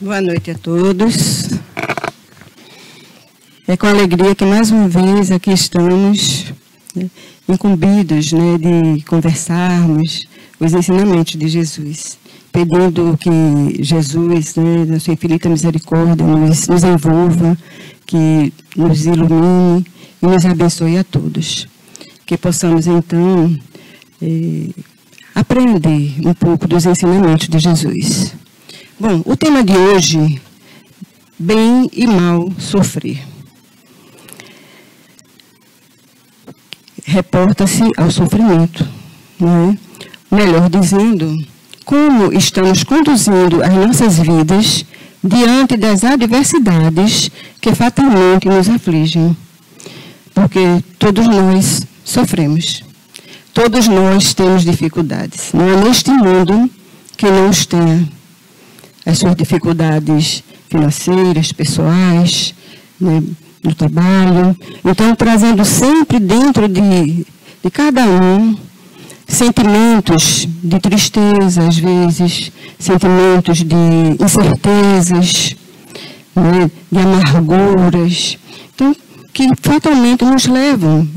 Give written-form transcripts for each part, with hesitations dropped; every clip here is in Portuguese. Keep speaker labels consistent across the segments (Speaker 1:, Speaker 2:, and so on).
Speaker 1: Boa noite a todos. É com alegria que mais uma vez aqui estamos, incumbidos, de conversarmos os ensinamentos de Jesus, pedindo que Jesus, na sua infinita misericórdia, nos envolva, que nos ilumine e nos abençoe a todos. Que possamos, então, aprender um pouco dos ensinamentos de Jesus. Bom, o tema de hoje, bem e mal sofrer. Reporta-se ao sofrimento, melhor dizendo, como estamos conduzindo as nossas vidas diante das adversidades que fatalmente nos afligem. Porque todos nós sofremos, todos nós temos dificuldades. Não há neste mundo que não os tenha. As suas dificuldades financeiras, pessoais, no trabalho. Então, trazendo sempre dentro de cada um sentimentos de tristeza, às vezes, sentimentos de incertezas, de amarguras, então, que fatalmente nos levam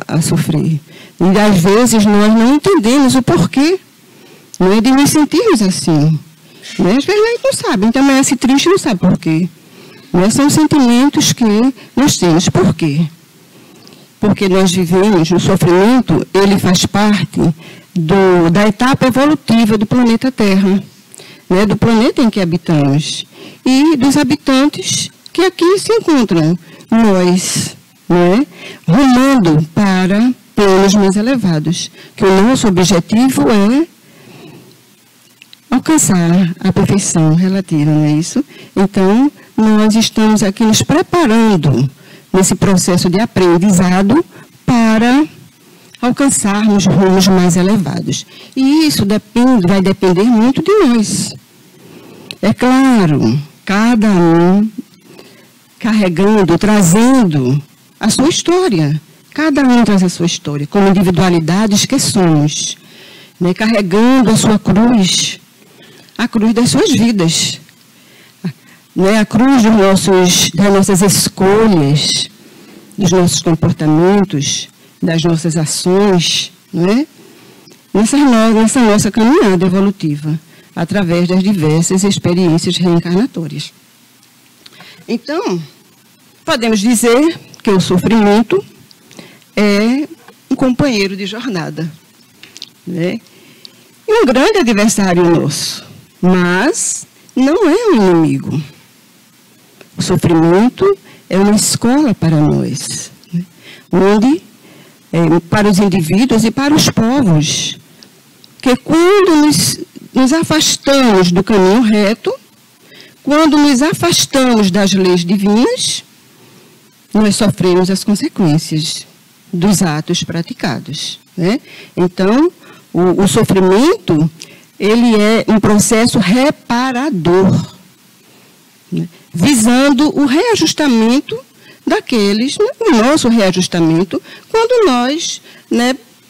Speaker 1: a sofrer. E, às vezes, nós não entendemos o porquê de nos sentirmos assim. Às vezes a gente não sabe, então amanhece triste e não sabe por quê. São sentimentos que nós temos. Por quê? Porque nós vivemos, o sofrimento, ele faz parte da etapa evolutiva do planeta Terra, do planeta em que habitamos, e dos habitantes que aqui se encontram, nós, rumando para planos mais elevados, que o nosso objetivo é alcançar a perfeição relativa, não é isso? Então, nós estamos aqui nos preparando nesse processo de aprendizado para alcançarmos rumos mais elevados. E isso vai depender muito de nós. É claro, cada um carregando, trazendo a sua história. Cada um traz a sua história, como individualidades que somos, carregando a sua cruz, a cruz das suas vidas, a cruz das nossas escolhas, dos nossos comportamentos, das nossas ações, nessa nossa caminhada evolutiva, através das diversas experiências reencarnatórias. Então, podemos dizer que o sofrimento é um companheiro de jornada, e um grande adversário nosso. Mas não é um inimigo. O sofrimento é uma escola para nós, onde, para os indivíduos e para os povos, que quando nos afastamos do caminho reto, quando nos afastamos das leis divinas, nós sofremos as consequências dos atos praticados. Então, o sofrimento, ele é um processo reparador, visando o reajustamento daqueles, o nosso reajustamento, quando nós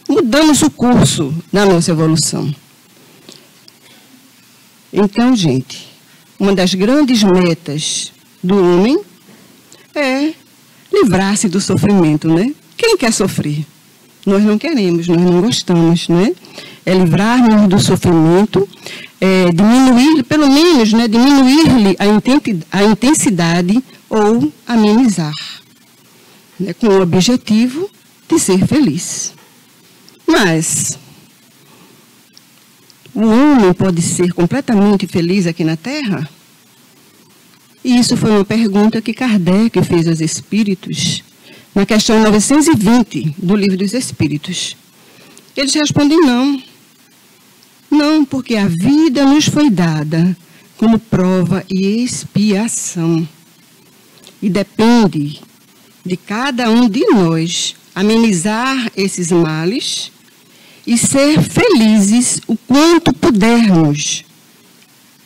Speaker 1: mudamos o curso da nossa evolução. Então, gente, uma das grandes metas do homem é livrar-se do sofrimento, Quem quer sofrer? Nós não queremos, nós não gostamos, É livrar-nos do sofrimento, diminuir, pelo menos, diminuir-lhe a intensidade ou amenizar, com o objetivo de ser feliz. Mas o homem pode ser completamente feliz aqui na Terra? E isso foi uma pergunta que Kardec fez aos espíritos, na questão 920 do Livro dos Espíritos. Eles respondem não. Não, porque a vida nos foi dada como prova e expiação. E depende de cada um de nós amenizar esses males e ser felizes o quanto pudermos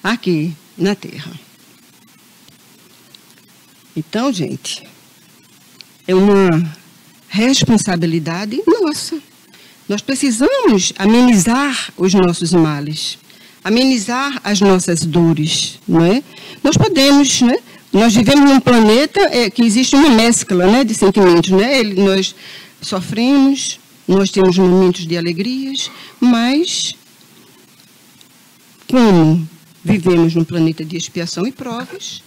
Speaker 1: aqui na Terra. Então, gente, é uma responsabilidade nossa. Nós precisamos amenizar os nossos males, amenizar as nossas dores, não é? Nós podemos, né? Nós vivemos num planeta que existe uma mescla, né, de sentimentos, né? Nós sofremos, nós temos momentos de alegrias, mas como vivemos num planeta de expiação e provas,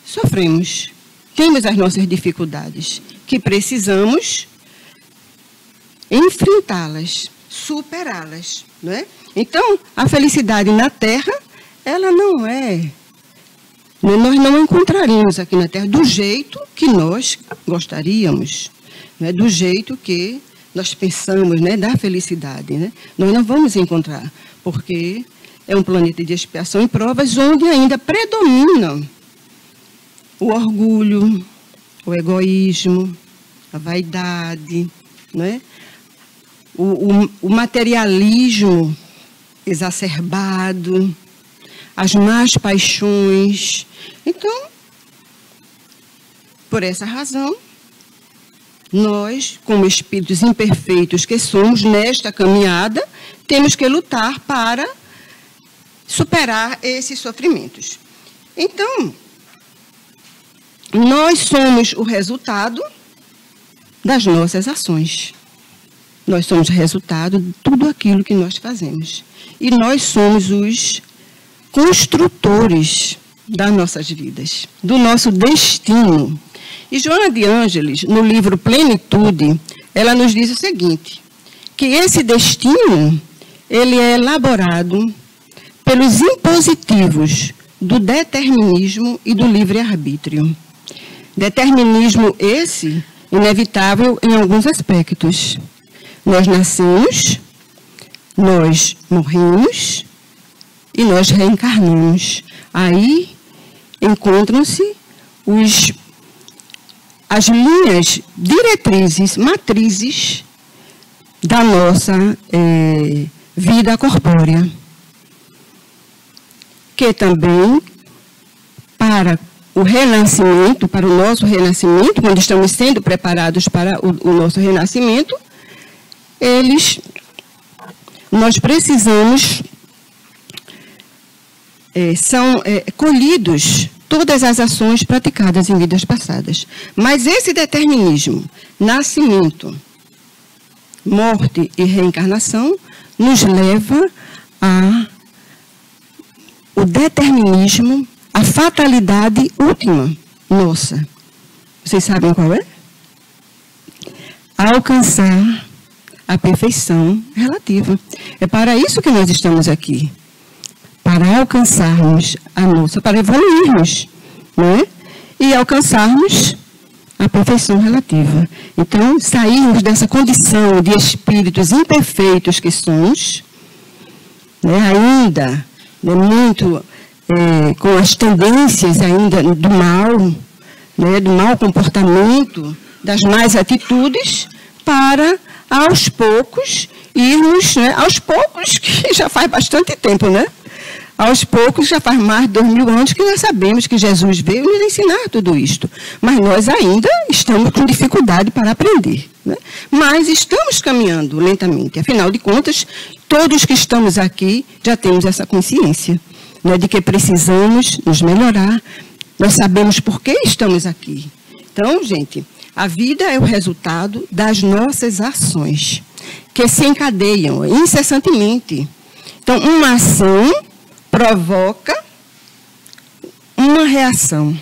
Speaker 1: sofremos, temos as nossas dificuldades, que precisamos enfrentá-las, superá-las, não é? Então, a felicidade na Terra, ela não é... Nós não encontraríamos aqui na Terra do jeito que nós gostaríamos, né? Do jeito que nós pensamos, né? Da felicidade, né? Nós não vamos encontrar, porque é um planeta de expiação e provas onde ainda predominam o orgulho, o egoísmo, a vaidade, né? O materialismo exacerbado, as más paixões. Então, por essa razão, nós, como espíritos imperfeitos que somos nesta caminhada, temos que lutar para superar esses sofrimentos. Então, nós somos o resultado das nossas ações. Nós somos resultado de tudo aquilo que nós fazemos. E nós somos os construtores das nossas vidas, do nosso destino. E Joana de Ângeles, no livro Plenitude, ela nos diz o seguinte, que esse destino, ele é elaborado pelos impositivos do determinismo e do livre-arbítrio. Determinismo esse, inevitável em alguns aspectos. Nós nascemos, nós morremos e nós reencarnamos. Aí encontram-se as linhas diretrizes, matrizes da nossa vida corpórea, que também, para o renascimento, para o nosso renascimento, quando estamos sendo preparados para o nosso renascimento, nós precisamos, são colhidos todas as ações praticadas em vidas passadas. Mas esse determinismo, nascimento, morte e reencarnação, nos leva ao determinismo, a fatalidade última nossa. Vocês sabem qual é? Alcançar a perfeição relativa. É para isso que nós estamos aqui. Para alcançarmos a nossa, para evoluirmos, né? E alcançarmos a perfeição relativa. Então, sairmos dessa condição de espíritos imperfeitos que somos, né? Ainda, né? Muito com as tendências ainda do mal, né? Do mau comportamento, das más atitudes, para, aos poucos, irmos, né? Aos poucos, que já faz bastante tempo, né? Aos poucos, já faz mais de 2000 anos que nós sabemos que Jesus veio nos ensinar tudo isto. Mas nós ainda estamos com dificuldade para aprender, né? Mas estamos caminhando lentamente. Afinal de contas, todos que estamos aqui já temos essa consciência, né, de que precisamos nos melhorar. Nós sabemos por que estamos aqui. Então, gente, a vida é o resultado das nossas ações, que se encadeiam incessantemente. Então, uma ação provoca uma reação,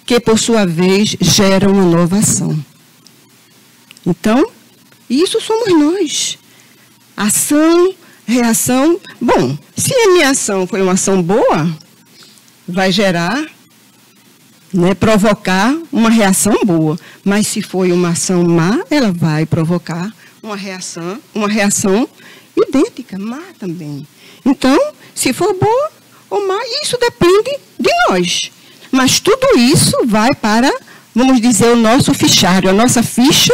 Speaker 1: que, por sua vez, gera uma nova ação. Então, isso somos nós. Ação, reação. Bom, se a minha ação foi uma ação boa, vai gerar, né, provocar uma reação boa. Mas se foi uma ação má, ela vai provocar uma reação idêntica, má também. Então, se for boa ou má, isso depende de nós. Mas tudo isso vai para, vamos dizer, o nosso fichário, a nossa ficha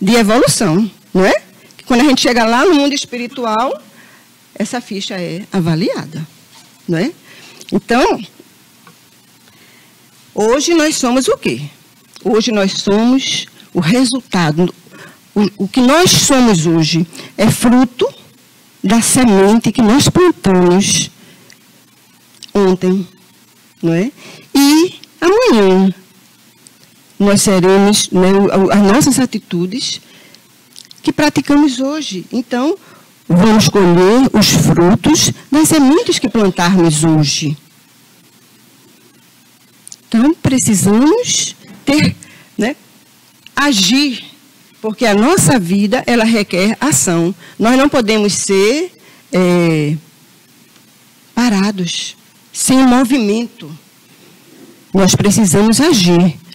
Speaker 1: de evolução, não é? Quando a gente chega lá no mundo espiritual, essa ficha é avaliada, não é? Então, hoje nós somos o quê? Hoje nós somos o resultado. O que nós somos hoje é fruto da semente que nós plantamos ontem, não é? E amanhã nós seremos, né, as nossas atitudes que praticamos hoje. Então, vamos colher os frutos das sementes que plantarmos hoje. Então, precisamos ter, né, agir, porque a nossa vida, ela requer ação. Nós não podemos ser parados, sem movimento. Nós precisamos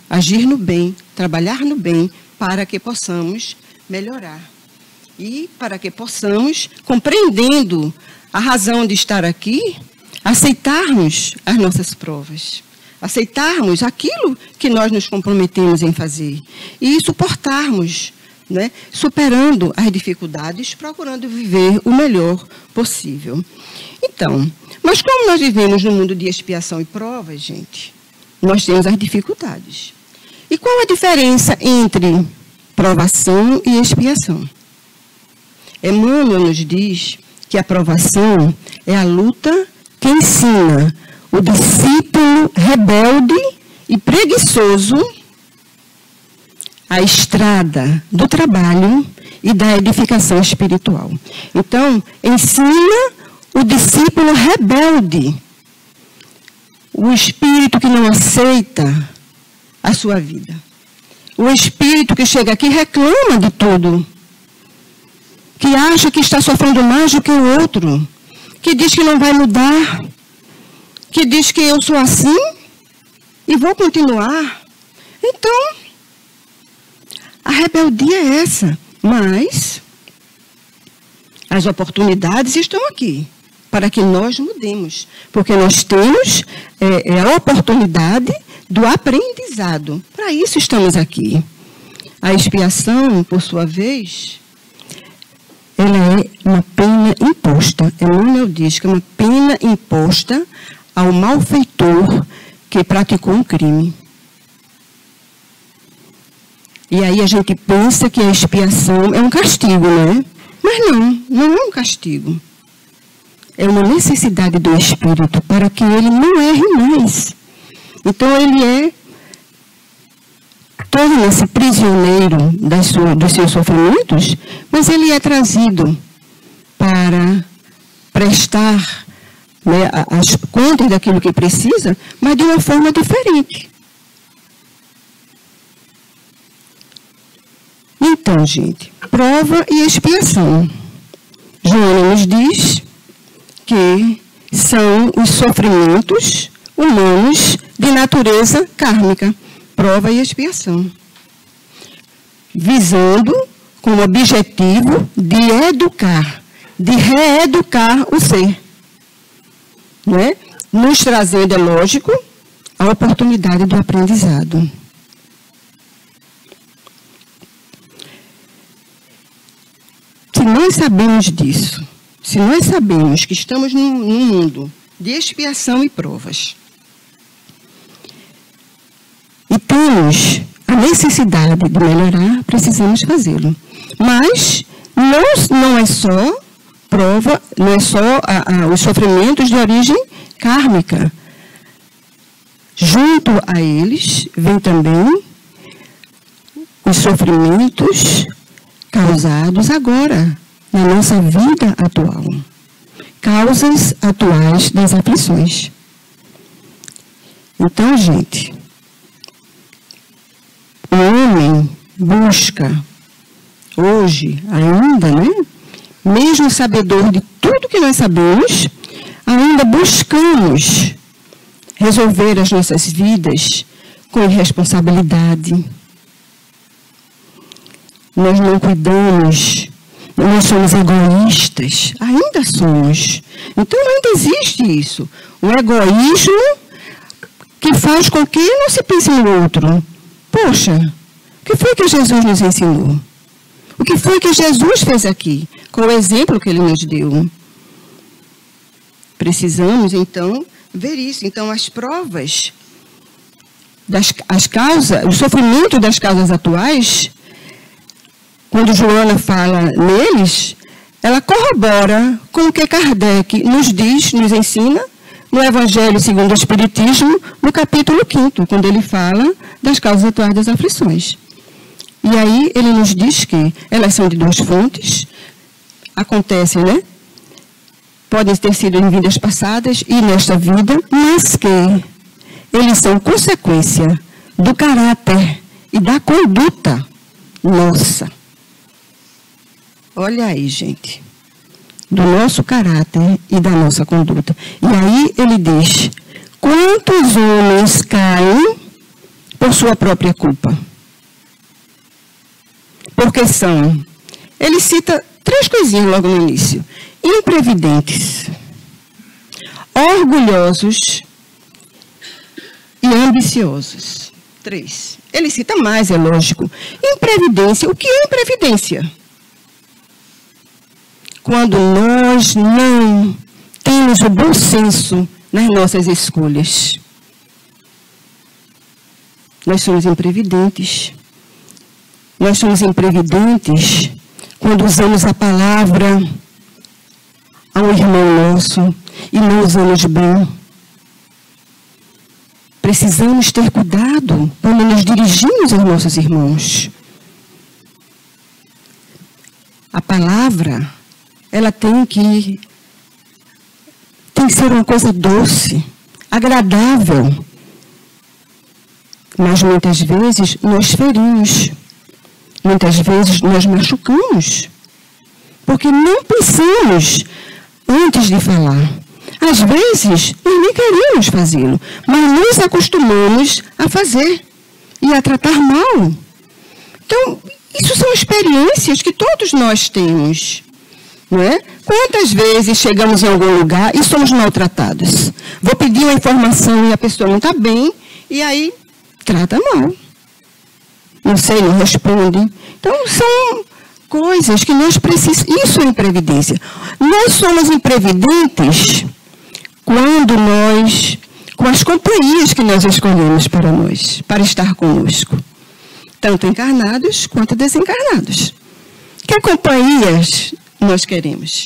Speaker 1: agir no bem, trabalhar no bem, para que possamos melhorar. E para que possamos, compreendendo a razão de estar aqui, aceitarmos as nossas provas. Aceitarmos aquilo que nós nos comprometemos em fazer. E suportarmos, né, superando as dificuldades, procurando viver o melhor possível. Então, mas como nós vivemos no mundo de expiação e provas, gente, nós temos as dificuldades. E qual a diferença entre provação e expiação? Emmanuel nos diz que a provação é a luta que ensina o discípulo rebelde e preguiçoso a estrada do trabalho e da edificação espiritual. Então, ensina o discípulo rebelde, o espírito que não aceita a sua vida. O espírito que chega aqui e reclama de tudo, que acha que está sofrendo mais do que o outro, que diz que não vai mudar, que diz que eu sou assim e vou continuar. Então, a rebeldia é essa, mas as oportunidades estão aqui para que nós mudemos, porque nós temos a oportunidade do aprendizado. Para isso estamos aqui. A expiação, por sua vez, ela é uma pena imposta. Emmanuel diz que é uma pena imposta ao malfeitor que praticou um crime. E aí a gente pensa que a expiação é um castigo, né? Mas não é um castigo. É uma necessidade do espírito para que ele não erre mais. Então ele torna-se prisioneiro dos seus sofrimentos, mas ele é trazido para prestar, né, as contas daquilo que precisa, mas de uma forma diferente. Então, gente, prova e expiação. Joana nos diz que são os sofrimentos humanos de natureza kármica, prova e expiação, visando com o objetivo de educar, de reeducar o ser, né? Nos trazendo, é lógico, a oportunidade do aprendizado. Se nós sabemos disso, se nós sabemos que estamos num mundo de expiação e provas, e temos a necessidade de melhorar, precisamos fazê-lo. Mas não é só prova, não é só os sofrimentos de origem kármica. Junto a eles, vem também os sofrimentos causados agora, na nossa vida atual. Causas atuais das aflições. Então, gente, o homem busca, hoje ainda, né, mesmo sabedor de tudo que nós sabemos, ainda buscamos resolver as nossas vidas com irresponsabilidade. Nós não cuidamos, nós somos egoístas, ainda somos. Então, ainda existe isso. O egoísmo que faz com que não se pense no outro. Poxa, o que foi que Jesus nos ensinou? O que foi que Jesus fez aqui? Qual o exemplo que ele nos deu? Precisamos, então, ver isso. Então, as provas, as causas, o sofrimento das causas atuais, quando Joana fala neles, ela corrobora com o que Kardec nos diz, nos ensina, no Evangelho segundo o Espiritismo, no capítulo 5º, quando ele fala das causas atuais das aflições. E aí ele nos diz que elas são de duas fontes, acontecem, né? Podem ter sido em vidas passadas e nesta vida, mas que eles são consequência do caráter e da conduta nossa. Olha aí, gente. Do nosso caráter e da nossa conduta. E aí ele diz, quantos homens caem por sua própria culpa? Porque são, ele cita 3 coisinhas logo no início. Imprevidentes, orgulhosos e ambiciosos. 3. Ele cita mais, é lógico. Imprevidência. O que é imprevidência? Quando nós não temos o bom senso nas nossas escolhas. Nós somos imprevidentes. Nós somos imprevidentes quando usamos a palavra a um irmão nosso e não usamos bem. Precisamos ter cuidado quando nos dirigimos aos nossos irmãos. A palavra, ela tem que ser uma coisa doce, agradável. Mas muitas vezes nós ferimos. Muitas vezes nós machucamos. Porque não pensamos antes de falar. Às vezes, nós nem queremos fazê-lo, mas nos acostumamos a fazer e a tratar mal. Então, isso são experiências que todos nós temos. Não é? Quantas vezes chegamos em algum lugar e somos maltratados? Vou pedir uma informação e a pessoa não está bem, e aí trata mal. Não sei, não responde. Então, são coisas que nós precisamos. Isso é imprevidência. Nós somos imprevidentes quando nós, com as companhias que nós escolhemos para nós, para estar conosco, tanto encarnados quanto desencarnados. Que companhias nós queremos?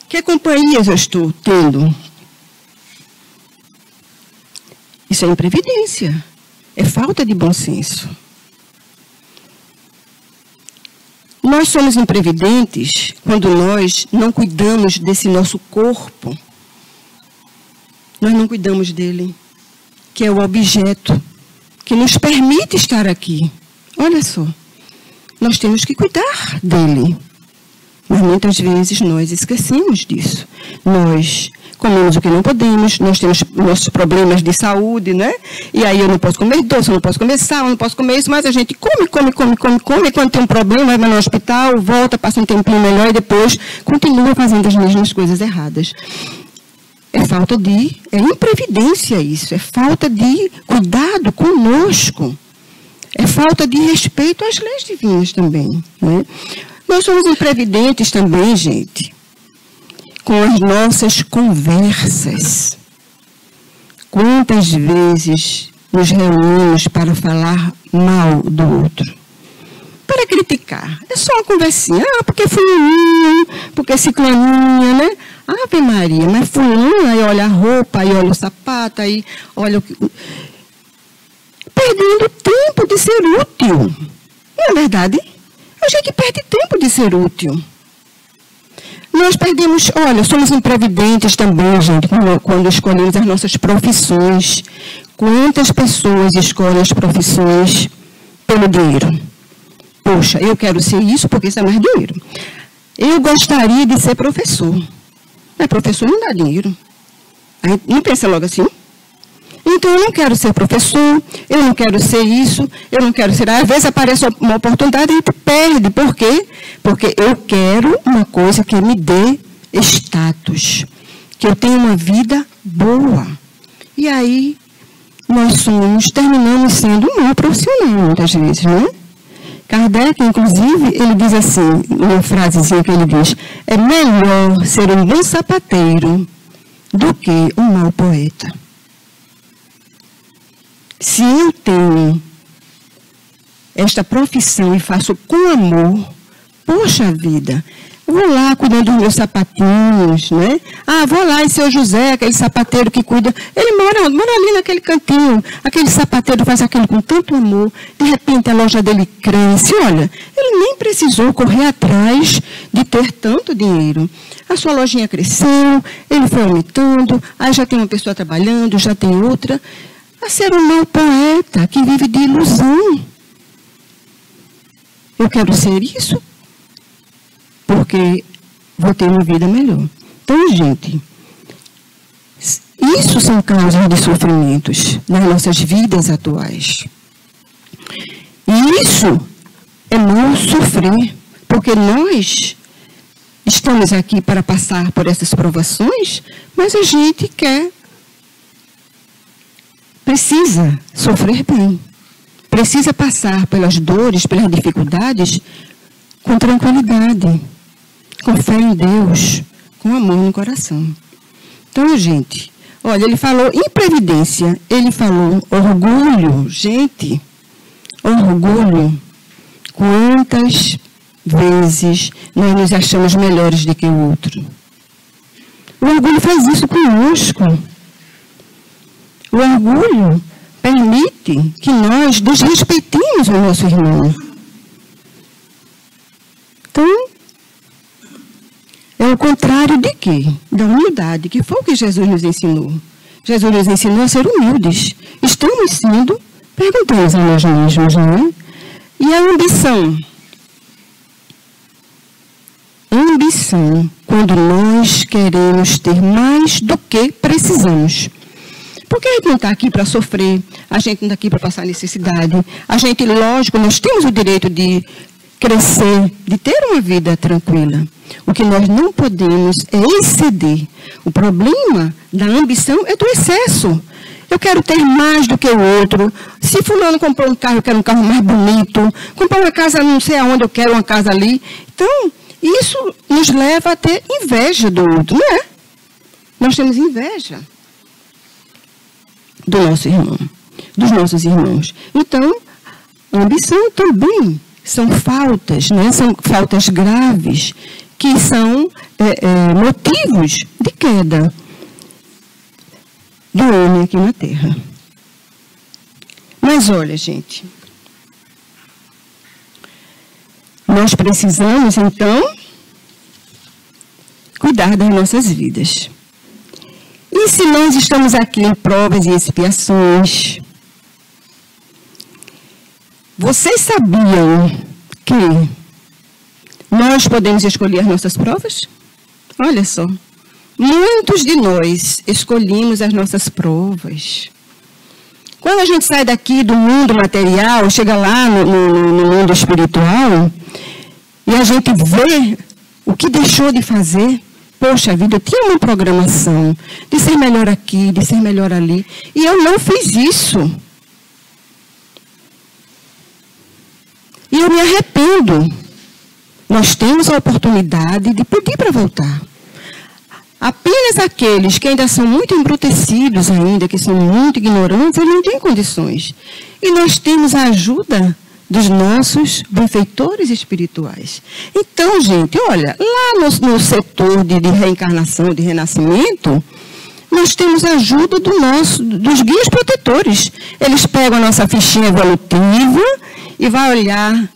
Speaker 1: Que companhias eu estou tendo? Isso é imprevidência, é falta de bom senso. Nós somos imprevidentes quando nós não cuidamos desse nosso corpo. Nós não cuidamos dele, que é o objeto que nos permite estar aqui. Olha só, nós temos que cuidar dele. Mas muitas vezes nós esquecemos disso. Nós comemos o que não podemos, nós temos nossos problemas de saúde, né? E aí eu não posso comer doce, eu não posso comer sal, eu não posso comer isso, mas a gente come, e quando tem um problema, vai no hospital, volta, passa um tempinho melhor e depois continua fazendo as mesmas coisas erradas. É falta de, é imprevidência isso, é falta de cuidado conosco. É falta de respeito às leis divinas também, né? Nós somos imprevidentes também, gente, com as nossas conversas. Quantas vezes nos reunimos para falar mal do outro? Para criticar. É só uma conversinha. Ah, porque fulaninha, porque ciclaninha, né? Ave Maria, mas fulana, aí olha a roupa, aí olha o sapato, aí olha o que... Perdendo tempo de ser útil. Não é verdade? A gente perde tempo de ser útil. Nós perdemos, olha, somos imprevidentes também, gente, quando escolhemos as nossas profissões. Quantas pessoas escolhem as profissões pelo dinheiro? Poxa, eu quero ser isso porque isso é mais dinheiro. Eu gostaria de ser professor. Mas professor não dá dinheiro. A gente não pensa logo assim. Então, eu não quero ser professor, eu não quero ser isso, eu não quero ser... Às vezes aparece uma oportunidade e a gente perde. Por quê? Porque eu quero uma coisa que me dê status, que eu tenha uma vida boa. E aí, nós terminamos sendo um mau profissional, muitas vezes, né? Kardec, inclusive, ele diz assim, uma frasezinha que ele diz, é melhor ser um bom sapateiro do que um mau poeta. Se eu tenho esta profissão e faço com amor, poxa vida, Eu vou lá cuidando dos meus sapatinhos, né? Ah, vou lá, e seu José, aquele sapateiro que cuida, ele mora ali naquele cantinho, aquele sapateiro faz aquilo com tanto amor, de repente a loja dele cresce. Olha, ele nem precisou correr atrás de ter tanto dinheiro. A sua lojinha cresceu, ele foi aumentando, aí já tem uma pessoa trabalhando, já tem outra. A ser um mau poeta que vive de ilusão. Eu quero ser isso porque vou ter uma vida melhor. Então, gente, isso são causas de sofrimentos nas nossas vidas atuais. E isso é mal sofrer, porque nós estamos aqui para passar por essas provações, mas a gente precisa sofrer bem. Precisa passar pelas dores, pelas dificuldades, com tranquilidade, com fé em Deus, com amor no coração. Então, gente, olha, ele falou imprevidência, ele falou orgulho. Gente, orgulho. Quantas vezes nós nos achamos melhores do que o outro? O orgulho faz isso conosco. O orgulho permite que nós desrespeitemos o nosso irmão. Então, é o contrário de quê? Da humildade, que foi o que Jesus nos ensinou. Jesus nos ensinou a ser humildes. Estamos sendo, perguntamos a nós mesmos, não é? E a ambição? Ambição, quando nós queremos ter mais do que precisamos. Porque a gente não está aqui para sofrer, a gente não está aqui para passar necessidade. A gente, lógico, nós temos o direito de crescer, de ter uma vida tranquila. O que nós não podemos é exceder. O problema da ambição é do excesso. Eu quero ter mais do que o outro. Se fulano comprou um carro, eu quero um carro mais bonito. Comprar uma casa, não sei aonde, eu quero uma casa ali. Então, isso nos leva a ter inveja do outro, não é? Nós temos inveja do nosso irmão, dos nossos irmãos. Então, a ambição também são faltas, né? São faltas graves, que são motivos de queda do homem aqui na Terra. Mas olha, gente, nós precisamos, então, cuidar das nossas vidas. E se nós estamos aqui em provas e expiações, vocês sabiam que nós podemos escolher as nossas provas? Olha só, muitos de nós escolhemos as nossas provas. Quando a gente sai daqui do mundo material, chega lá no mundo espiritual, e a gente vê o que deixou de fazer. Poxa vida, eu tinha uma programação de ser melhor aqui, de ser melhor ali, e eu não fiz isso. E eu me arrependo. Nós temos a oportunidade de pedir para voltar. Apenas aqueles que ainda são muito embrutecidos ainda, que são muito ignorantes, eles não têm condições. E nós temos a ajuda dos nossos benfeitores espirituais. Então, gente, olha, lá no setor de reencarnação, de renascimento, nós temos a ajuda dos guias protetores. Eles pegam a nossa fichinha evolutiva e vai olhar,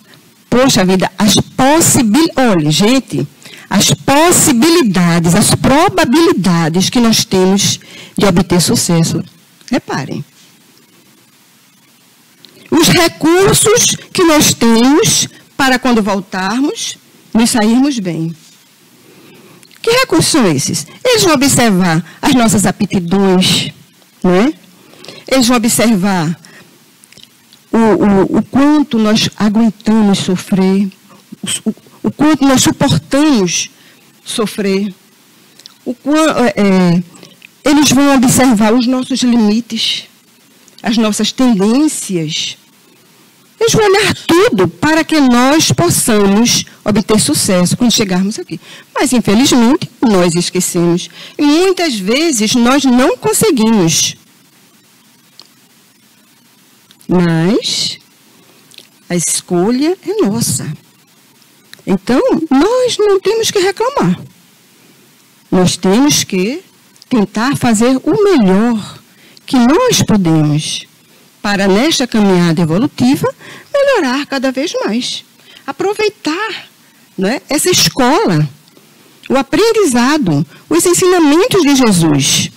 Speaker 1: poxa vida, olha, gente, as possibilidades, as probabilidades que nós temos de obter sucesso. Reparem. Os recursos que nós temos para, quando voltarmos, nos sairmos bem. Que recursos são esses? Eles vão observar as nossas aptidões, né? Eles vão observar o quanto nós aguentamos sofrer, o quanto nós suportamos sofrer. Eles vão observar os nossos limites, as nossas tendências. Eles vão olhar tudo para que nós possamos obter sucesso quando chegarmos aqui. Mas, infelizmente, nós esquecemos. E muitas vezes nós não conseguimos. Mas a escolha é nossa. Então, nós não temos que reclamar. Nós temos que tentar fazer o melhor que nós podemos para, nesta caminhada evolutiva, melhorar cada vez mais. Aproveitar, né, essa escola, o aprendizado, os ensinamentos de Jesus,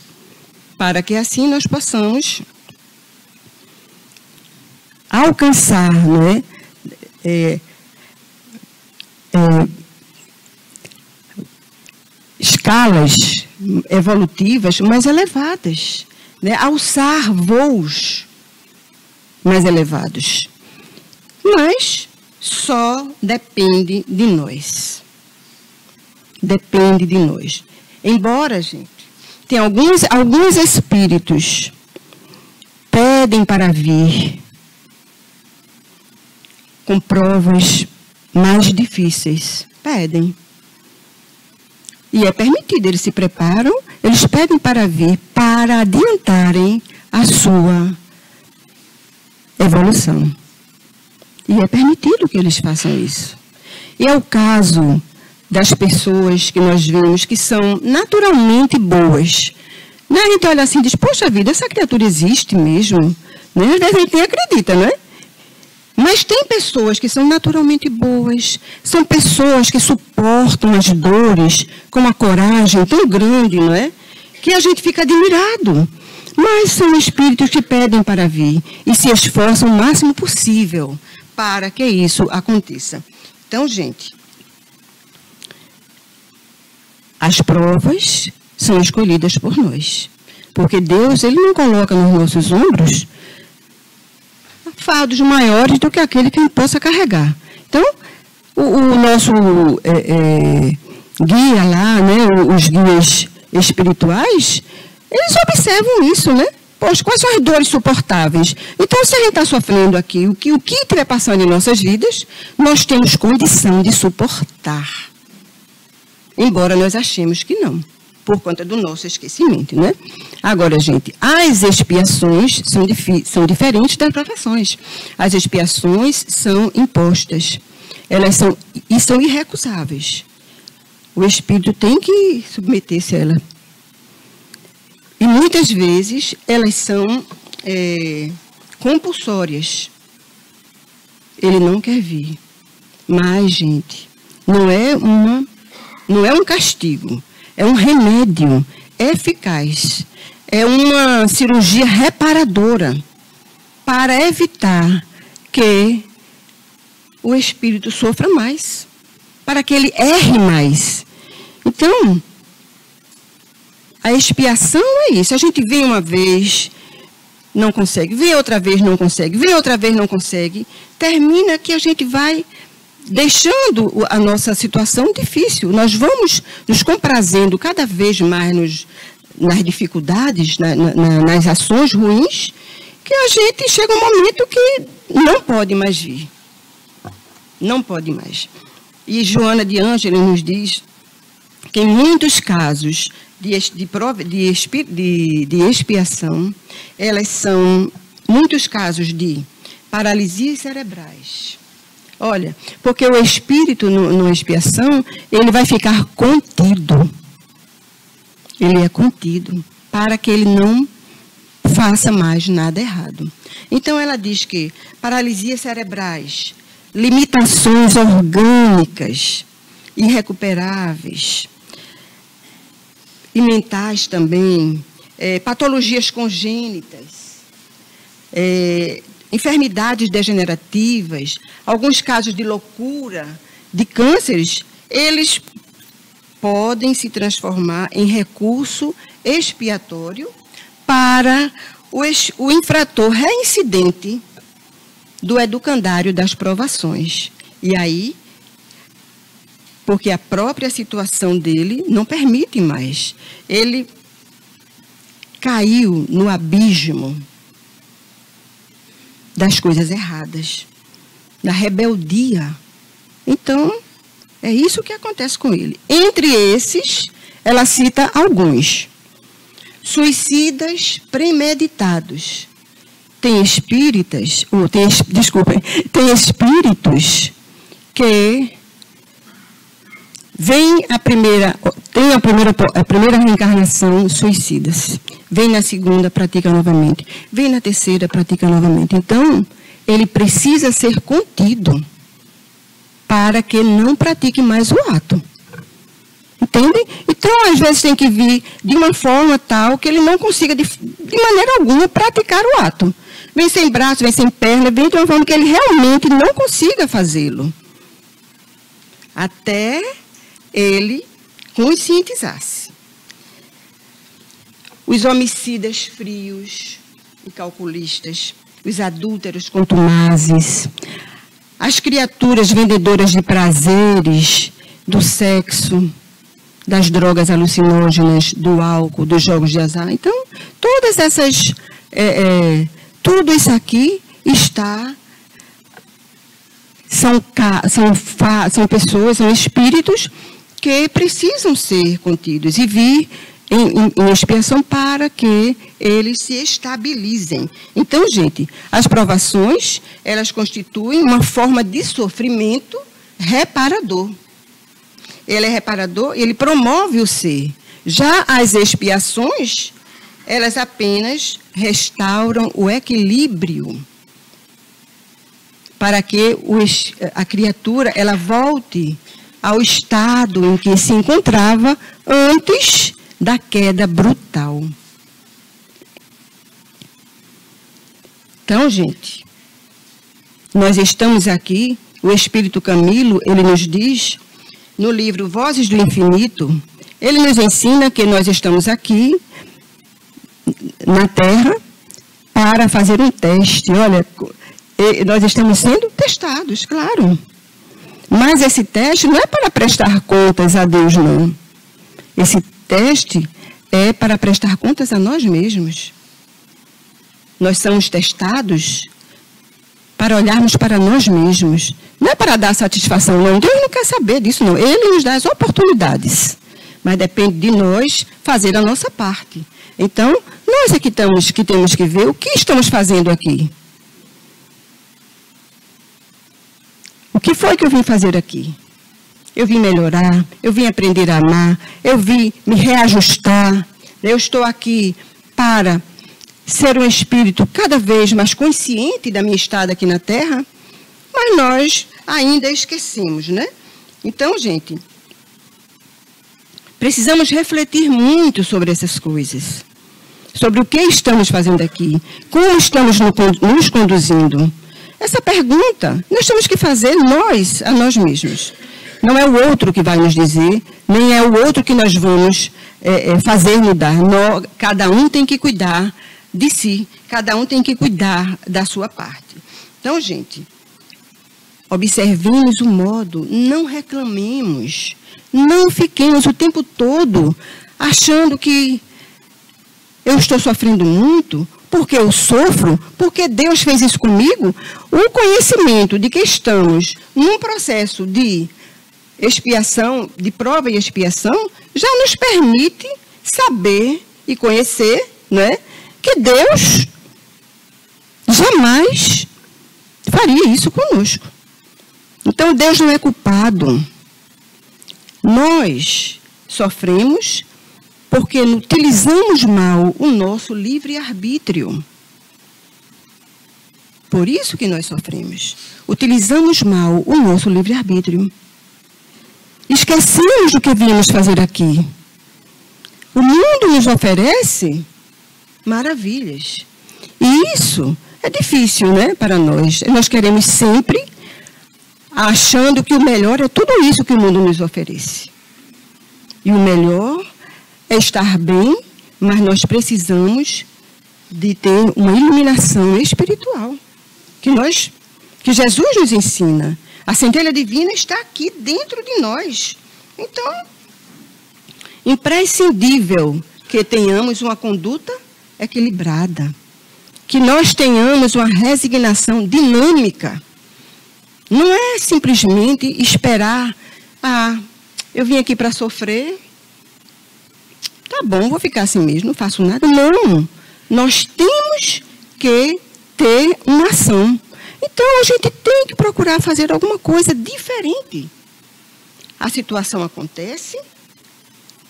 Speaker 1: para que assim nós possamos alcançar, né, escalas evolutivas mais elevadas, né, alçar voos mais elevados. Mas só depende de nós. Depende de nós. Embora, gente, tem alguns espíritos pedem para vir com provas mais difíceis. Pedem. E é permitido, eles se preparam, eles pedem para vir, para adiantarem a sua evolução. E é permitido que eles façam isso. E é o caso das pessoas que nós vemos que são naturalmente boas. Né? A gente olha assim e diz, poxa vida, essa criatura existe mesmo. Né? Às vezes a gente nem acredita, não é? Mas tem pessoas que são naturalmente boas, são pessoas que suportam as dores com uma coragem tão grande, não é? Que a gente fica admirado. Mas são espíritos que pedem para vir e se esforçam o máximo possível para que isso aconteça. Então, gente, as provas são escolhidas por nós. Porque Deus, Ele não coloca nos nossos ombros fardos maiores do que aquele que a gente possa carregar. Então, o nosso guia lá, né, os guias espirituais, eles observam isso, né? Poxa, quais são as dores suportáveis? Então, se a gente está sofrendo aqui, o que estiver passando em nossas vidas, nós temos condição de suportar. Embora nós achemos que não, por conta do nosso esquecimento, né? Agora, gente, as expiações são diferentes das provações. As expiações são impostas. Elas são irrecusáveis. O espírito tem que submeter-se a ela. E muitas vezes elas são compulsórias. Ele não quer vir. Mas, gente, não é um castigo. É um remédio eficaz. É uma cirurgia reparadora para evitar que o espírito sofra mais, para que ele erre mais. Então, a expiação é isso. A gente vê uma vez, não consegue, vê outra vez, não consegue, vê outra vez, não consegue. Termina que a gente vai deixando a nossa situação difícil. Nós vamos nos comprazendo cada vez mais nas dificuldades, nas ações ruins, que a gente chega um momento que não pode mais vir. Não pode mais. E Joana de Ângeles nos diz que em muitos casos de expiação, elas são muitos casos de paralisias cerebrais. Olha, porque o espírito, na expiação, ele vai ficar contido. Ele é contido, para que ele não faça mais nada errado. Então, ela diz que paralisias cerebrais, limitações orgânicas, irrecuperáveis, e mentais também, patologias congênitas, enfermidades degenerativas, alguns casos de loucura, de cânceres, eles podem se transformar em recurso expiatório para o infrator reincidente do educandário das provações. E aí, porque a própria situação dele não permite mais. Ele caiu no abismo das coisas erradas, da rebeldia. Então, é isso que acontece com ele. Entre esses, ela cita alguns. Suicidas premeditados. Tem espíritos que tem a primeira reencarnação, suicida-se. Vem na segunda, pratica novamente. Vem na terceira, pratica novamente. Então, ele precisa ser contido para que não pratique mais o ato. Entendem? Então, às vezes, tem que vir de uma forma tal que ele não consiga, de maneira alguma, praticar o ato. Vem sem braço, vem sem perna, vem de uma forma que ele realmente não consiga fazê-lo. Até ele conscientizar-se. Os homicidas frios e calculistas, os adúlteros contumazes, as criaturas vendedoras de prazeres, do sexo, das drogas alucinógenas, do álcool, dos jogos de azar. Então, todas essas... tudo isso aqui está... São pessoas, são espíritos que precisam ser contidos e vir em expiação para que eles se estabilizem. Então, gente, as provações, elas constituem uma forma de sofrimento reparador. Ele é reparador, ele promove o ser. Já as expiações, elas apenas restauram o equilíbrio para que a criatura ela volte ao estado em que se encontrava antes da queda brutal. Então, gente, nós estamos aqui, o Espírito Camilo, ele nos diz, no livro Vozes do Infinito, ele nos ensina que nós estamos aqui, na Terra, para fazer um teste. Olha, nós estamos sendo testados, claro. Mas esse teste não é para prestar contas a Deus, não. Esse teste é para prestar contas a nós mesmos. Nós somos testados para olharmos para nós mesmos. Não é para dar satisfação, não. Deus não quer saber disso, não. Ele nos dá as oportunidades. Mas depende de nós fazer a nossa parte. Então, nós é que temos que ver o que estamos fazendo aqui. O que foi que eu vim fazer aqui? Eu vim melhorar, eu vim aprender a amar, eu vim me reajustar. Eu estou aqui para ser um espírito cada vez mais consciente da minha estada aqui na Terra, mas nós ainda esquecemos, né? Então, gente, precisamos refletir muito sobre essas coisas. Sobre o que estamos fazendo aqui, como estamos nos conduzindo. Essa pergunta nós temos que fazer nós, a nós mesmos. Não é o outro que vai nos dizer, nem é o outro que nós vamos fazer mudar. Cada um tem que cuidar de si, cada um tem que cuidar da sua parte. Então, gente, observemos o modo, não reclamemos, não fiquemos o tempo todo achando que eu estou sofrendo muito, porque eu sofro, porque Deus fez isso comigo. O conhecimento de que estamos num processo de expiação, de prova e expiação, já nos permite saber e conhecer, né, que Deus jamais faria isso conosco. Então, Deus não é culpado. Nós sofremos porque utilizamos mal o nosso livre-arbítrio. Por isso que nós sofremos. Utilizamos mal o nosso livre-arbítrio. Esquecemos do que viemos fazer aqui. O mundo nos oferece maravilhas. E isso é difícil, né, para nós. Nós queremos sempre achando que o melhor é tudo isso que o mundo nos oferece. E o melhor é estar bem, mas nós precisamos de ter uma iluminação espiritual. Que Jesus nos ensina. A centelha divina está aqui dentro de nós. Então, imprescindível que tenhamos uma conduta equilibrada. Que nós tenhamos uma resignação dinâmica. Não é simplesmente esperar, eu vim aqui para sofrer, tá bom, vou ficar assim mesmo, não faço nada. Não, nós temos que ter uma ação. Então, a gente tem que procurar fazer alguma coisa diferente. a situação acontece,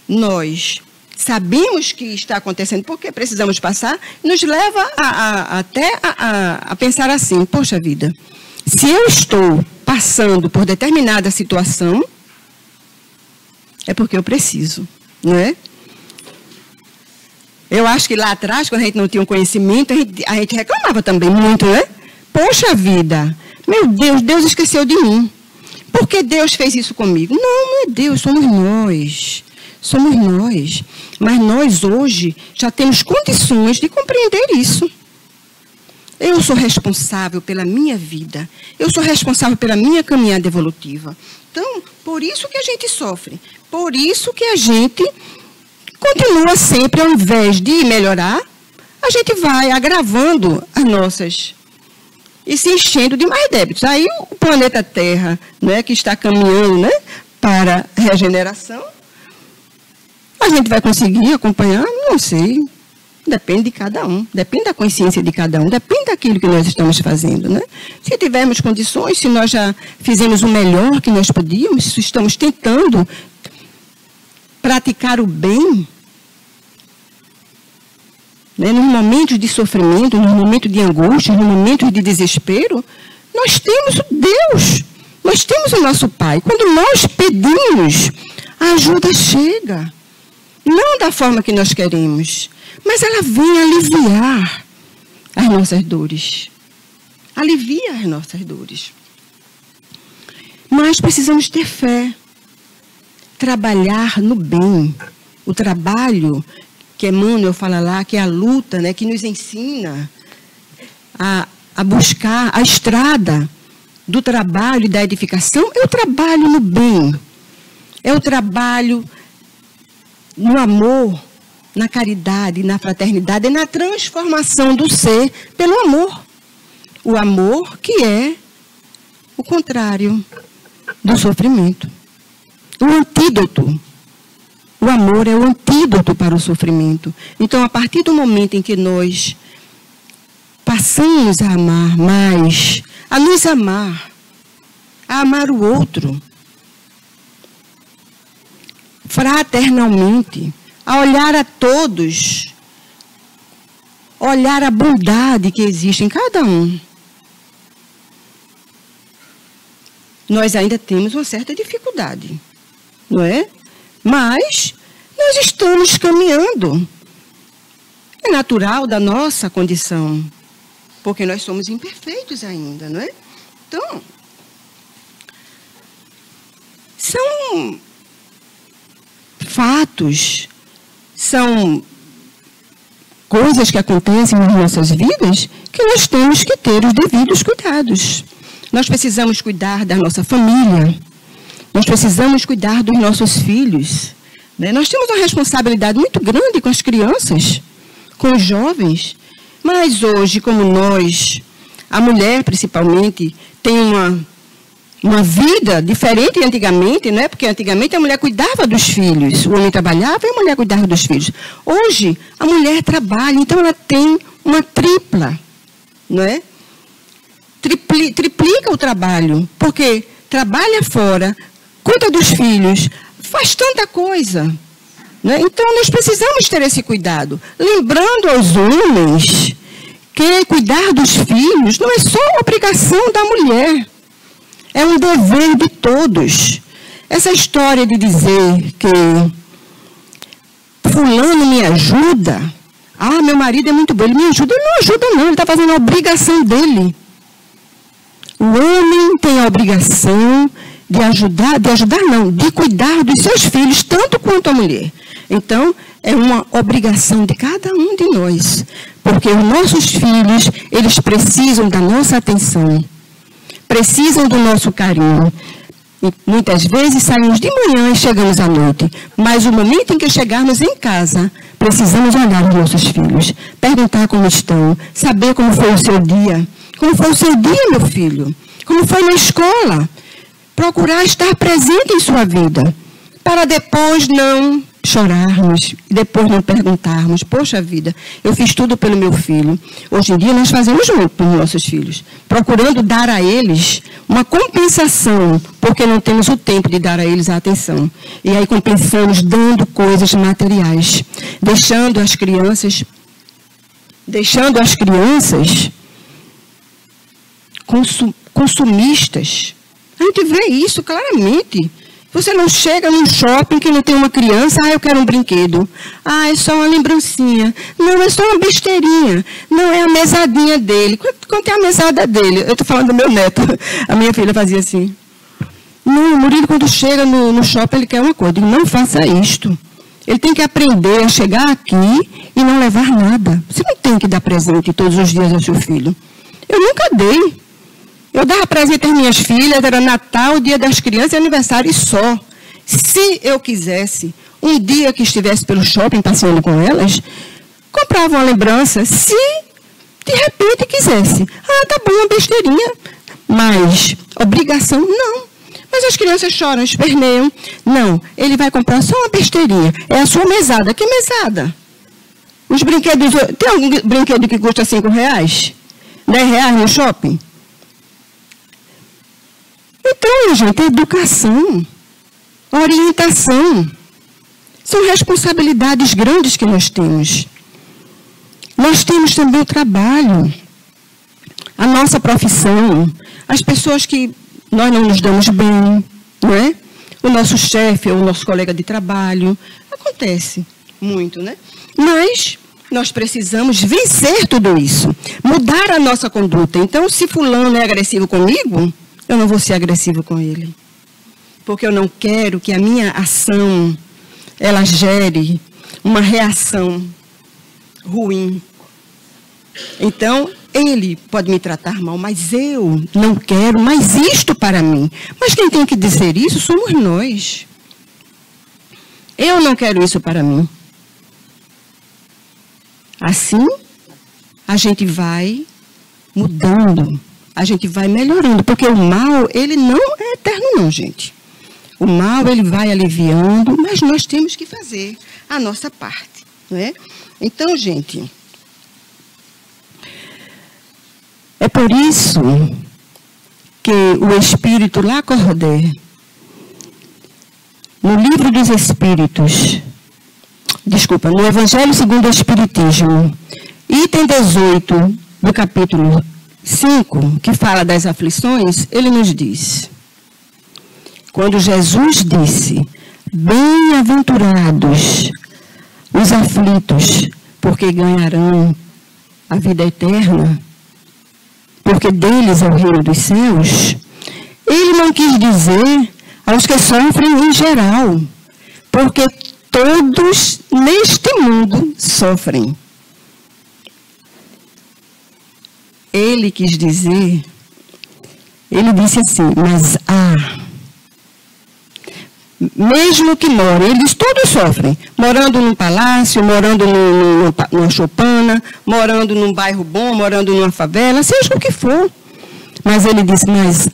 Speaker 1: nós sabemos que está acontecendo porque precisamos passar, nos leva até a pensar assim, poxa vida, se eu estou passando por determinada situação, é porque eu preciso, não é? Eu acho que lá atrás, quando a gente não tinha um conhecimento, a gente reclamava também muito, né? Poxa vida, meu Deus, Deus esqueceu de mim. Por que Deus fez isso comigo? Não é Deus, somos nós. Somos nós. Mas nós hoje já temos condições de compreender isso. Eu sou responsável pela minha vida. Eu sou responsável pela minha caminhada evolutiva. Então, por isso que a gente sofre. Por isso que a gente continua sempre, ao invés de melhorar, a gente vai agravando as nossas e se enchendo de mais débitos. Aí o planeta Terra, né, que está caminhando, né, para a regeneração, a gente vai conseguir acompanhar? Não sei. Depende de cada um, depende da consciência de cada um, depende daquilo que nós estamos fazendo, né? Se tivermos condições, se nós já fizemos o melhor que nós podíamos, se estamos tentando praticar o bem, né, nos momentos de sofrimento, nos momentos de angústia, nos momentos de desespero, nós temos o Deus, nós temos o nosso Pai. Quando nós pedimos, a ajuda chega. Não da forma que nós queremos, mas ela vem aliviar as nossas dores. Alivia as nossas dores. Mas precisamos ter fé. Trabalhar no bem. O trabalho que Emmanuel fala lá, que é a luta, né, que nos ensina a buscar a estrada do trabalho e da edificação, é o trabalho no bem. É o trabalho no amor, na caridade, na fraternidade, e na transformação do ser pelo amor. O amor que é o contrário do sofrimento. O antídoto. O amor é o antídoto para o sofrimento. Então, a partir do momento em que nós passamos a amar mais, a nos amar, a amar o outro, fraternalmente, a olhar a todos, olhar a bondade que existe em cada um. Nós ainda temos uma certa dificuldade, não é? Mas nós estamos caminhando. É natural da nossa condição, porque nós somos imperfeitos ainda, não é? Então, são fatos, são coisas que acontecem nas nossas vidas que nós temos que ter os devidos cuidados. Nós precisamos cuidar da nossa família, nós precisamos cuidar dos nossos filhos, né? Nós temos uma responsabilidade muito grande com as crianças, com os jovens, mas hoje, como nós, a mulher principalmente, tem uma vida diferente de antigamente, né? Porque antigamente a mulher cuidava dos filhos, o homem trabalhava e a mulher cuidava dos filhos. Hoje, a mulher trabalha, então ela tem uma tripla, não é? Triplica o trabalho, porque trabalha fora, cuida dos filhos, faz tanta coisa, né? Então, nós precisamos ter esse cuidado. Lembrando aos homens que cuidar dos filhos não é só obrigação da mulher. É um dever de todos. Essa história de dizer que fulano me ajuda, meu marido é muito bom, ele me ajuda, ele não ajuda não, ele está fazendo a obrigação dele. O homem tem a obrigação de cuidar dos seus filhos, tanto quanto a mulher. Então, é uma obrigação de cada um de nós, porque os nossos filhos, eles precisam da nossa atenção, precisam do nosso carinho. E muitas vezes saímos de manhã e chegamos à noite, mas o momento em que chegarmos em casa, precisamos olhar os nossos filhos, perguntar como estão, saber como foi o seu dia. Como foi o seu dia, meu filho? Como foi na escola? Procurar estar presente em sua vida, para depois não chorarmos e depois não perguntarmos, poxa vida, eu fiz tudo pelo meu filho. Hoje em dia nós fazemos muito pelos nossos filhos, procurando dar a eles uma compensação, porque não temos o tempo de dar a eles a atenção. E aí compensamos dando coisas materiais, deixando as crianças consumistas. A gente vê isso claramente. Você não chega num shopping que não tem uma criança, eu quero um brinquedo. É só uma lembrancinha. Não, é só uma besteirinha. Não, é a mesadinha dele. Quanto é a mesada dele? Eu estou falando do meu neto. A minha filha fazia assim. Não, o Murilo, quando chega no shopping, ele quer uma coisa. Eu digo, não faça isto. Ele tem que aprender a chegar aqui e não levar nada. Você não tem que dar presente todos os dias ao seu filho. Eu nunca dei. Eu dava presente às minhas filhas, era Natal, Dia das Crianças e aniversário e só. Se eu quisesse, um dia que estivesse pelo shopping passeando com elas, comprava uma lembrança, se de repente quisesse. Tá bom, uma besteirinha. Mas obrigação, não. Mas as crianças choram, esperneiam. Não, ele vai comprar só uma besteirinha. É a sua mesada. Que mesada? Os brinquedos... Tem algum brinquedo que custa R$5? R$10 no shopping? Então, gente, educação, orientação, são responsabilidades grandes que nós temos. Nós temos também o trabalho, a nossa profissão, as pessoas que nós não nos damos bem, não é? O nosso chefe ou o nosso colega de trabalho, acontece muito, né? Mas nós precisamos vencer tudo isso, mudar a nossa conduta. Então, se fulano é agressivo comigo, eu não vou ser agressivo com ele. Porque eu não quero que a minha ação, ela gere uma reação ruim. Então, ele pode me tratar mal, mas eu não quero mais isto para mim. Mas quem tem que dizer isso somos nós. Eu não quero isso para mim. Assim, a gente vai mudando. A gente vai melhorando, porque o mal, ele não é eterno não, gente. O mal, ele vai aliviando, mas nós temos que fazer a nossa parte, não é? Então, gente, é por isso que o Espírito Lacordaire, no Livro dos Espíritos, no Evangelho segundo o Espiritismo, item 18 do capítulo 5, que fala das aflições, ele nos diz, quando Jesus disse, bem-aventurados os aflitos, porque ganharão a vida eterna, porque deles é o reino dos céus, ele não quis dizer aos que sofrem em geral, porque todos neste mundo sofrem. Ele quis dizer, ele disse assim, mas mesmo que morem, eles todos sofrem, morando num palácio, morando numa choupana, morando num bairro bom, morando numa favela, seja o que for. Mas ele disse, mas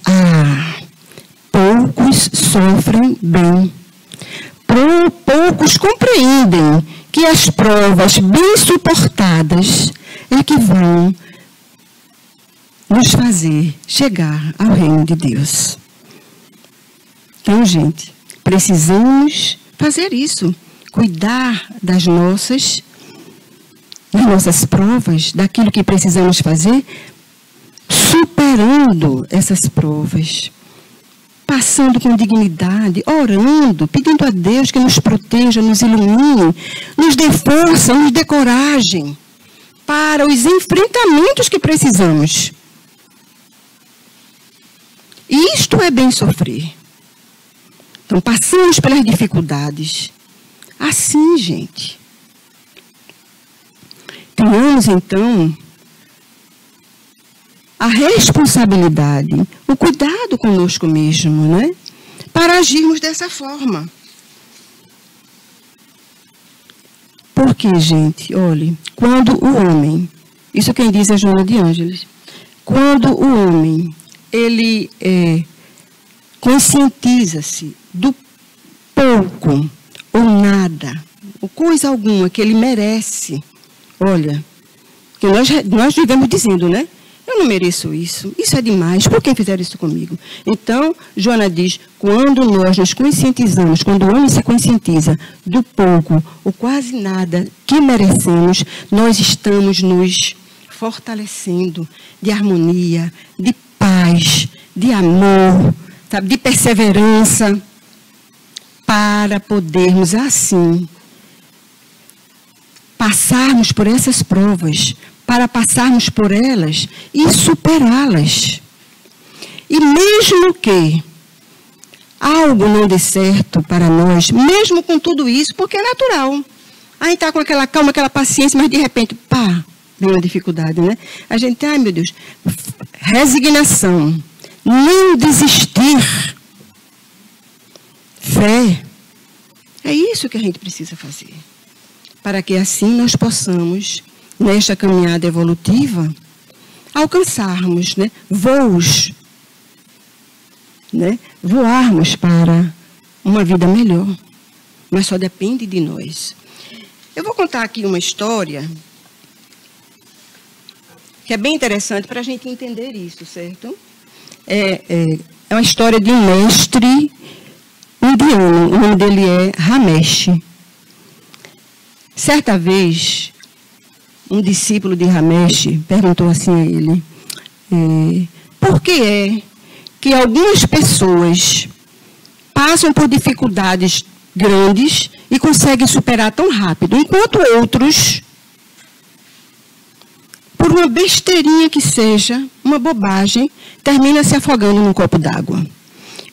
Speaker 1: poucos sofrem bem. Poucos compreendem que as provas bem suportadas é que vão nos fazer chegar ao reino de Deus. Então, gente, precisamos fazer isso, cuidar das nossas provas, daquilo que precisamos fazer, superando essas provas, passando com dignidade, orando, pedindo a Deus que nos proteja, nos ilumine, nos dê força, nos dê coragem para os enfrentamentos que precisamos. Isto é bem sofrer. Então, passamos pelas dificuldades. Assim, gente. Tenhamos, então, a responsabilidade, o cuidado conosco mesmo, né? Para agirmos dessa forma. Porque, gente, olhe, quando o homem, isso quem diz é Joana de Ângeles, quando o homem, ele conscientiza-se do pouco ou nada, ou coisa alguma que ele merece. Olha, que nós vivemos dizendo, né? Eu não mereço isso, isso é demais, por que fizeram isso comigo? Então, Joana diz, quando nós nos conscientizamos, quando o homem se conscientiza do pouco ou quase nada que merecemos, nós estamos nos fortalecendo de harmonia, de paz, de amor, sabe, de perseverança, para podermos assim passarmos por essas provas, para passarmos por elas e superá-las. E mesmo que algo não dê certo para nós, mesmo com tudo isso, porque é natural. A gente está com aquela calma, aquela paciência, mas de repente, pá, vem uma dificuldade, né? A gente, ai meu Deus, resignação, não desistir, fé. É isso que a gente precisa fazer. Para que assim nós possamos, nesta caminhada evolutiva, alcançarmos, né, voos, né, voarmos para uma vida melhor. Mas só depende de nós. Eu vou contar aqui uma história que é bem interessante para a gente entender isso, certo? É uma história de um mestre indiano, o nome dele é Ramesh. Certa vez, um discípulo de Ramesh perguntou assim a ele, por que é que algumas pessoas passam por dificuldades grandes e conseguem superar tão rápido, enquanto outros, por uma besteirinha que seja, uma bobagem, termina se afogando num copo d'água.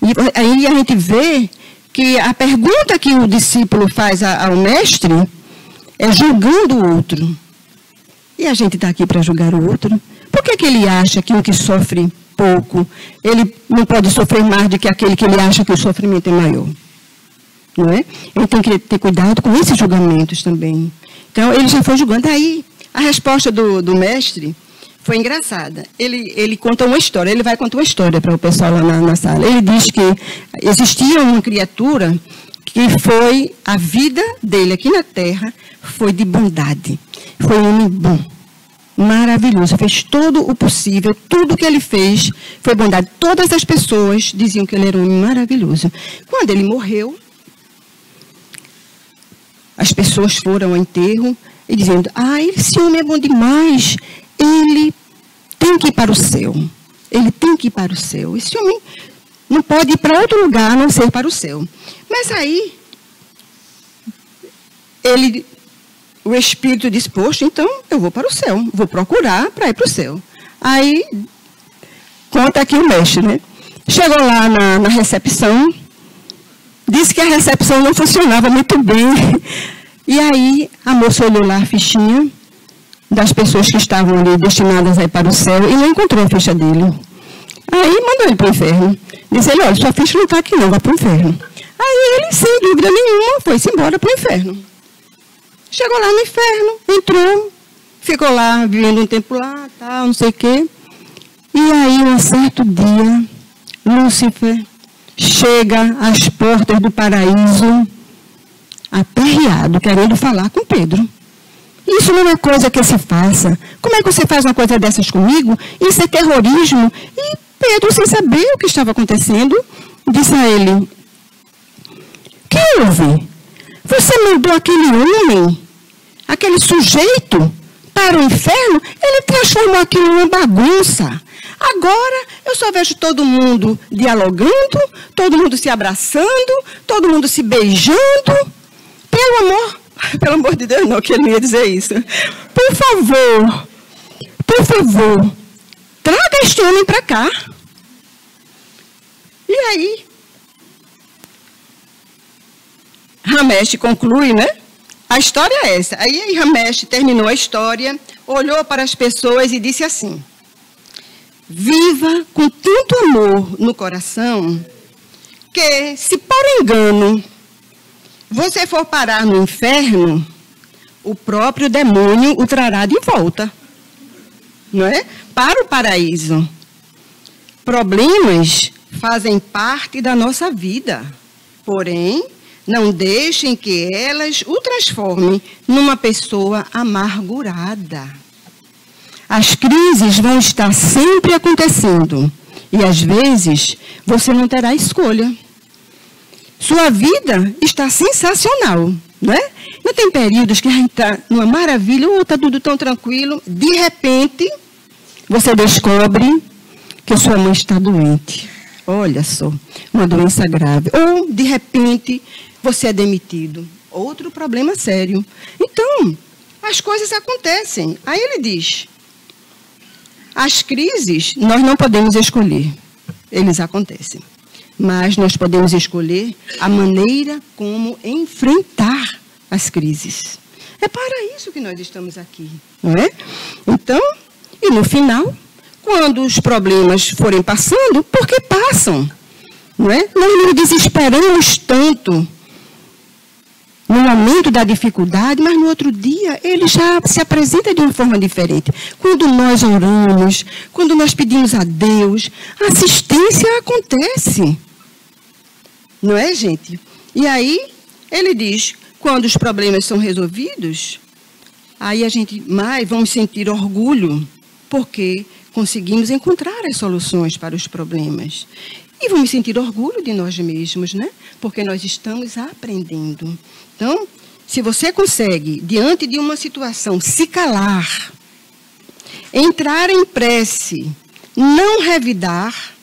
Speaker 1: E aí a gente vê que a pergunta que o discípulo faz ao mestre é julgando o outro. E a gente está aqui para julgar o outro. Por que ele acha que o que sofre pouco, ele não pode sofrer mais do que aquele que ele acha que o sofrimento é maior? Não é? Ele tem que ter cuidado com esses julgamentos também. Então, ele já foi julgando. Aí, a resposta do mestre foi engraçada. Ele conta uma história, ele vai contar uma história para o pessoal lá na sala. Ele diz que existia uma criatura que foi, a vida dele aqui na Terra foi de bondade. Foi um homem bom, maravilhoso, fez todo o possível, tudo que ele fez foi bondade. Todas as pessoas diziam que ele era um homem maravilhoso. Quando ele morreu, as pessoas foram ao enterro e dizendo, esse homem é bom demais, ele tem que ir para o céu. Ele tem que ir para o céu. Esse homem não pode ir para outro lugar a não ser para o céu. Mas aí, o espírito disse, poxa, então eu vou para o céu, vou procurar para ir para o céu. Aí, conta aqui o mestre, né? Chegou lá na recepção, disse que a recepção não funcionava muito bem. E aí, a moça olhou lá a fichinha das pessoas que estavam ali destinadas a ir para o céu e não encontrou a ficha dele. Aí, mandou ele para o inferno. Disse ele, olha, sua ficha não está aqui não, vai para o inferno. Aí ele, sem dúvida nenhuma, foi-se embora para o inferno. Chegou lá no inferno, entrou, ficou lá, vivendo um tempo lá, tal, não sei o quê. E aí, um certo dia, Lúcifer chega às portas do paraíso, aperreado, querendo falar com Pedro. Isso não é coisa que se faça. Como é que você faz uma coisa dessas comigo? Isso é terrorismo. E Pedro, sem saber o que estava acontecendo, disse a ele, que houve? Você mandou aquele homem, aquele sujeito, para o inferno? Ele transformou aquilo numa bagunça. Agora, eu só vejo todo mundo dialogando, todo mundo se abraçando, todo mundo se beijando. Pelo amor de Deus, não, que ele não ia dizer isso. Por favor, traga este homem para cá. E aí, Ramesh conclui, né? A história é essa. Aí Ramesh terminou a história, olhou para as pessoas e disse assim, viva com tanto amor no coração, que se por engano você for parar no inferno, o próprio demônio o trará de volta, não é? Para o paraíso. Problemas fazem parte da nossa vida, porém, Não deixem que elas o transformem numa pessoa amargurada. As crises vão estar sempre acontecendo. E, às vezes, você não terá escolha. Sua vida está sensacional, não é? Não tem períodos que a gente está numa maravilha, ou está tudo tão tranquilo. De repente, você descobre que sua mãe está doente. Olha só, uma doença grave. Ou, de repente, você é demitido. Outro problema sério. Então, as coisas acontecem. Aí ele diz, as crises nós não podemos escolher. Eles acontecem. Mas nós podemos escolher a maneira como enfrentar as crises. É para isso que nós estamos aqui, não é? Então, e no final, quando os problemas forem passando, porque passam, não é? Nós não desesperamos tanto no momento da dificuldade, mas no outro dia ele já se apresenta de uma forma diferente. Quando nós oramos, quando nós pedimos a Deus, a assistência acontece. Não é, gente? E aí, ele diz, quando os problemas são resolvidos, aí a gente mais vamos sentir orgulho, porque conseguimos encontrar as soluções para os problemas. E vamos sentir orgulho de nós mesmos, né? Porque nós estamos aprendendo. Então, se você consegue, diante de uma situação, se calar, entrar em prece, não revidar,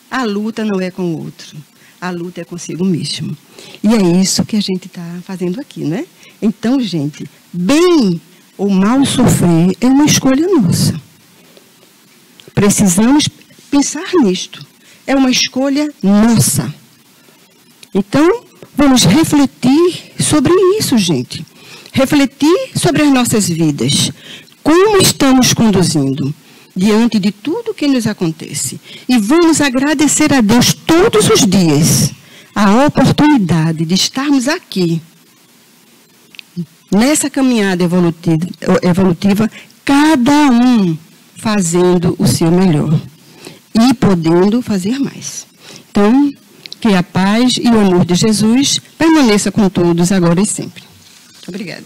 Speaker 1: a luta não é com o outro. A luta é consigo mesmo. E é isso que a gente está fazendo aqui, né? Então, gente, bem ou mal sofrer é uma escolha nossa. Precisamos pensar nisto. É uma escolha nossa. Então, vamos refletir sobre isso, gente. Refletir sobre as nossas vidas. Como estamos conduzindo diante de tudo que nos acontece. E vamos agradecer a Deus todos os dias a oportunidade de estarmos aqui, nessa caminhada evolutiva, cada um fazendo o seu melhor e podendo fazer mais. Então, que a paz e o amor de Jesus permaneça com todos agora e sempre. Obrigada.